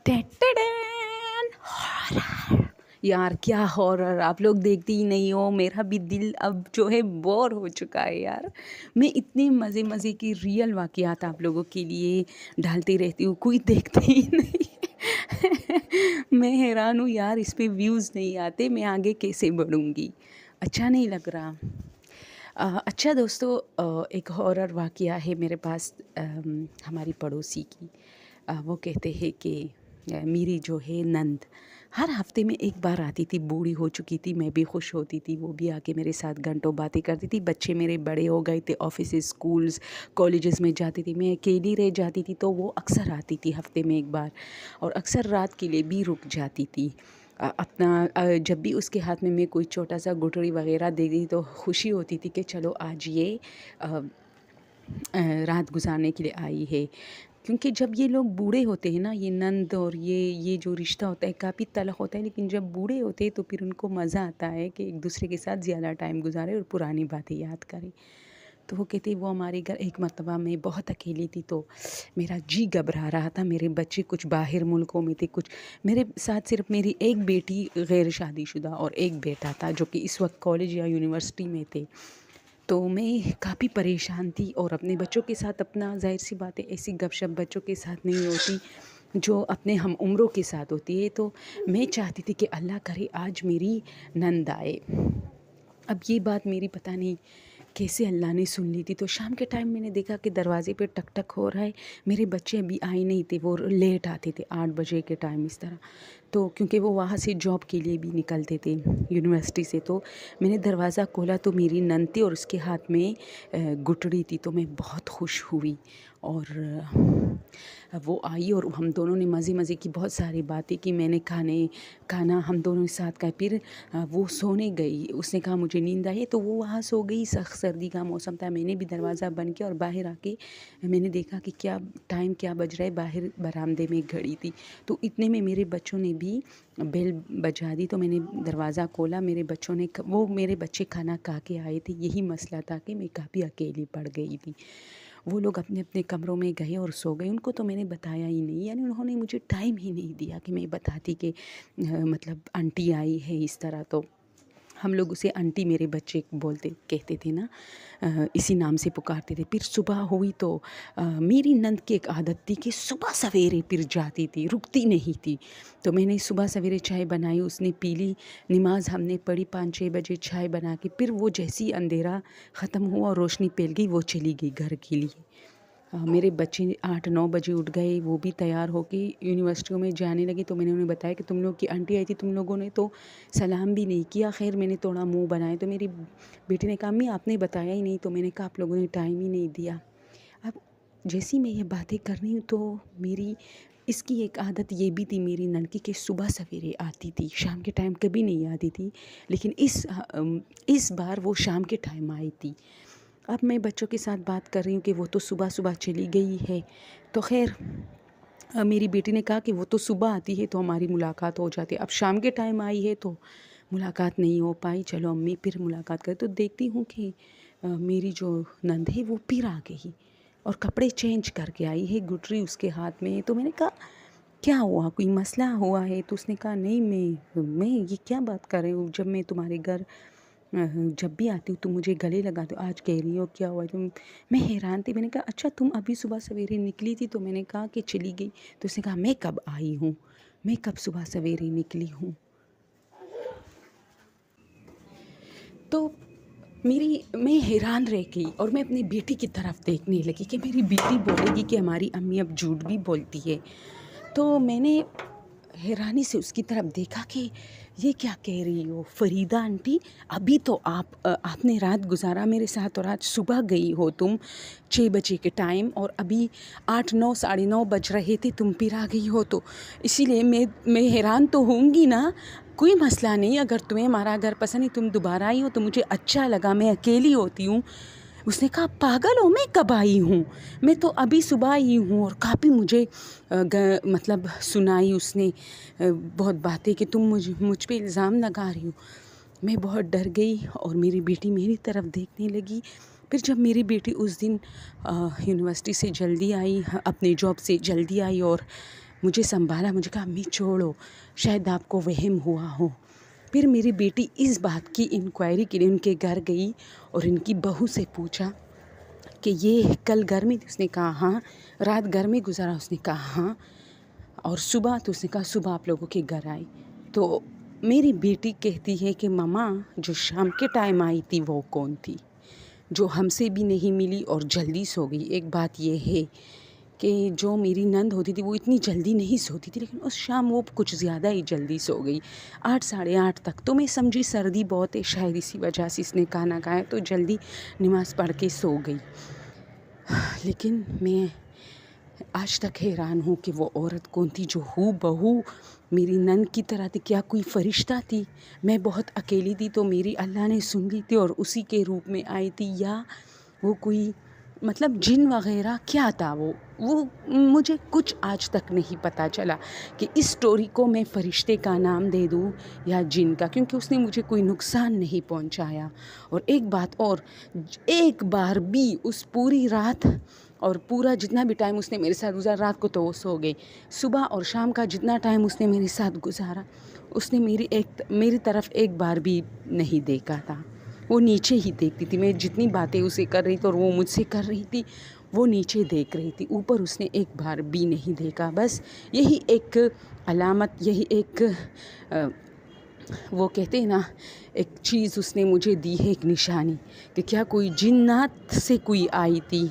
टेटेडेन, horror. यार क्या horror, आप लोग देखते ही नहीं हो। मेरा भी दिल अब जो है बोर हो चुका है यार। मैं इतने मज़े मज़े की रियल वाक़यात आप लोगों के लिए डालती रहती हूँ, कोई देखते ही नहीं। मैं हैरान हूँ यार, इस पे व्यूज़ नहीं आते, मैं आगे कैसे बढ़ूँगी। अच्छा नहीं लग रहा। अच्छा दोस्तों, एक हॉरर वाक़या है मेरे पास, हमारी पड़ोसी की। वो कहते हैं कि मेरी जो है नंद हर हफ्ते में एक बार आती थी। बूढ़ी हो चुकी थी, मैं भी खुश होती थी, वो भी आके मेरे साथ घंटों बातें करती थी। बच्चे मेरे बड़े हो गए थे, ऑफिस, स्कूल्स, कॉलेजेस में जाती थी, मैं अकेली रह जाती थी, तो वो अक्सर आती थी हफ्ते में एक बार, और अक्सर रात के लिए भी रुक जाती थी। जब भी उसके हाथ में मैं कोई छोटा सा गुठड़ी वगैरह दे दी तो खुशी होती थी कि चलो आज ये रात गुजारने के लिए आई है। क्योंकि जब ये लोग बूढ़े होते हैं ना, ये नंद और ये जो रिश्ता होता है काफ़ी तलख़ होता है, लेकिन जब बूढ़े होते हैं तो फिर उनको मज़ा आता है कि एक दूसरे के साथ ज़्यादा टाइम गुजारें और पुरानी बातें याद करें। तो वो कहती, वो हमारे घर एक मरतबा मैं बहुत अकेली थी, तो मेरा जी घबरा रहा था। मेरे बच्चे कुछ बाहर मुल्कों में थे, कुछ मेरे साथ सिर्फ मेरी एक बेटी गैर शादीशुदा और एक बेटा था जो कि इस वक्त कॉलेज या यूनिवर्सिटी में थे। तो मैं काफ़ी परेशान थी, और अपने बच्चों के साथ अपना, ज़ाहिर सी बात है ऐसी गपशप बच्चों के साथ नहीं होती जो अपने हम उम्रों के साथ होती है। तो मैं चाहती थी कि अल्लाह करे आज मेरी नंद आए। अब ये बात मेरी पता नहीं कैसे अल्लाह ने सुन ली थी। तो शाम के टाइम मैंने देखा कि दरवाज़े पे टक टक हो रहा है। मेरे बच्चे अभी आए नहीं थे, वो लेट आते थे 8 बजे के टाइम इस तरह। तो क्योंकि वो वहाँ से जॉब के लिए भी निकलते थे यूनिवर्सिटी से, तो मैंने दरवाज़ा खोला तो मेरी नंद थी और उसके हाथ में गुठड़ी थी। तो मैं बहुत खुश हुई, और वो आई और हम दोनों ने मज़े मज़े की बहुत सारी बातें की। मैंने खाना हम दोनों के साथ खाया। फिर वो सोने गई, उसने कहा मुझे नींद आई है, तो वो वहाँ सो गई। सख्त सर्दी का मौसम था। मैंने भी दरवाज़ा बंद किया और बाहर आके मैंने देखा कि क्या टाइम क्या बज रहा है। बाहर बरामदे में घड़ी थी, तो इतने में मेरे बच्चों ने भी बेल बजा दी। तो मैंने दरवाज़ा खोला, मेरे बच्चों ने मेरे बच्चे खाना खा के आए थे। यही मसला था कि मैं काफ़ी अकेली पड़ गई थी। वो लोग अपने अपने कमरों में गए और सो गए। उनको तो मैंने बताया ही नहीं, यानी उन्होंने मुझे टाइम ही नहीं दिया कि मैं बताती कि मतलब आंटी आई है इस तरह। तो हम लोग उसे आंटी, मेरे बच्चे कहते थे ना, इसी नाम से पुकारते थे। फिर सुबह हुई तो मेरी नंद की एक आदत थी कि सुबह सवेरे फिर जाती थी, रुकती नहीं थी। तो मैंने सुबह सवेरे चाय बनाई, उसने पी ली, नमाज हमने पढ़ी 5-6 बजे चाय बना के। फिर वो जैसे ही अंधेरा ख़त्म हुआ और रोशनी फैल गई, वो चली गई घर के लिए। मेरे बच्चे 8-9 बजे उठ गए, वो भी तैयार होके यूनिवर्सिटियों में जाने लगे। तो मैंने उन्हें बताया कि तुम लोग की आंटी आई थी, तुम लोगों ने तो सलाम भी नहीं किया। खैर मैंने थोड़ा मुंह बनाया, तो मेरी बेटी ने कहा अम्मी आपने बताया ही नहीं। तो मैंने कहा आप लोगों ने टाइम ही नहीं दिया। अब जैसी मैं ये बातें कर रही हूँ तो मेरी इसकी एक आदत ये भी थी मेरी नंद की कि सुबह सवेरे आती थी, शाम के टाइम कभी नहीं आती थी। लेकिन इस बार वो शाम के टाइम आई थी। अब मैं बच्चों के साथ बात कर रही हूँ कि वो तो सुबह सुबह चली गई है। तो खैर मेरी बेटी ने कहा कि वो तो सुबह आती है तो हमारी मुलाकात हो जाती है, अब शाम के टाइम आई है तो मुलाकात नहीं हो पाई। चलो अम्मी फिर मुलाकात करें। तो देखती हूँ कि मेरी जो नंद है वो फिर आ गई और कपड़े चेंज करके आई है, गुठरी उसके हाथ में। तो मैंने कहा क्या हुआ, कोई मसला हुआ है? तो उसने कहा नहीं, मैं ये क्या बात कर रही हूँ, जब मैं तुम्हारे घर जब भी आती हूँ तुम मुझे गले लगाते हो, आज कह रही हो क्या हुआ तुम? मैं हैरान थी। मैंने कहा अच्छा तुम अभी सुबह सवेरे निकली थी? तो मैंने कहा कि चली गई। तो उसने कहा मैं कब आई हूँ, मैं कब सुबह सवेरे निकली हूँ? तो मैं हैरान रह गई और मैं अपनी बेटी की तरफ देखने लगी कि मेरी बेटी बोलेगी कि हमारी अम्मी अब झूठ भी बोलती है। तो मैंने हैरानी से उसकी तरफ देखा कि ये क्या कह रही हो फ़रीदा आंटी, अभी तो आपने रात गुजारा मेरे साथ और आज सुबह गई हो तुम 6 बजे के टाइम, और अभी 8-9 साढ़े 9 बज रहे थे, तुम फिर आ गई हो। तो इसीलिए मैं हैरान तो होंगी ना। कोई मसला नहीं, अगर तुम्हें हमारा घर पसंद है, तुम दोबारा आई हो तो मुझे अच्छा लगा, मैं अकेली होती हूँ। उसने कहा पागल हो, मैं कब आई हूँ, मैं तो अभी सुबह आई हूँ। और काफ़ी मुझे मतलब सुनाई उसने बहुत बातें कि तुम मुझ पे इल्ज़ाम लगा रही हो। मैं बहुत डर गई और मेरी बेटी मेरी तरफ देखने लगी। फिर जब मेरी बेटी उस दिन यूनिवर्सिटी से जल्दी आई, अपने जॉब से जल्दी आई और مجھے سنبھالا، مجھے کہا امی چھوڑو، شاید آپ کو وہم ہوا ہو۔ پھر میری بیٹی اس بات کی انکوائری کے لیے ان کے گھر گئی اور ان کی بہو سے پوچھا کہ یہ کل گھر میں تھی؟ اس نے کہا ہاں۔ رات گھر میں گزارا؟ اس نے کہا ہاں۔ اور صبح؟ تو اس نے کہا صبح آپ لوگوں کے گھر آئی۔ تو میری بیٹی کہتی ہے کہ ماما جو شام کے ٹائم آئی تھی وہ کون تھی؟ جو ہم سے بھی نہیں ملی اور جلدی سو گئی۔ ایک بات یہ ہے کہ جو میری نند ہوتی تھی وہ اتنی جلدی نہیں سوتی تھی، لیکن اس شام وہ کچھ زیادہ ہی جلدی سو گئی، 8 ساڑھے 8 تک۔ تو میں سمجھی سردی بہت ہے، شاید اسی وجہ سے اس نے کھانا کھایا تو جلدی نماز پڑھ کے سو گئی۔ لیکن میں آج تک حیران ہوں کہ وہ عورت کون تھی جو ہو بہو میری نند کی طرح تھی۔ کیا کوئی فرشتہ تھی؟ میں بہت اکیلی تھی تو میری اللہ نے سن لی تھی اور اسی کے روپ میں آئی تھی، یا وہ کوئی مطلب جن وغیرہ کیا تھا؟ وہ مجھے کچھ آج تک نہیں پتہ چلا کہ اس سٹوری کو میں فرشتے کا نام دے دوں یا جن کا، کیونکہ اس نے مجھے کوئی نقصان نہیں پہنچایا۔ اور ایک بات اور، ایک بار بھی اس پوری رات اور پورا جتنا بھی ٹائم اس نے میرے ساتھ گزارا، رات کو تو وہ سو گئی، صبح اور شام کا جتنا ٹائم اس نے میرے ساتھ گزارا، اس نے میری طرف ایک بار بھی نہیں دیکھا تھا۔ وہ نیچے ہی دیکھتی تھی، میں جتنی باتیں اسے کر رہی تھی اور وہ مجھ سے کر رہی تھی، وہ نیچے دیکھ رہی تھی، اوپر اس نے ایک بار بھی نہیں دیکھا۔ بس یہی ایک علامت، یہی ایک وہ کہتے ہیں نا ایک چیز اس نے مجھے دی ہے، ایک نشانی، کہ کیا کوئی جنات سے کوئی آئی تھی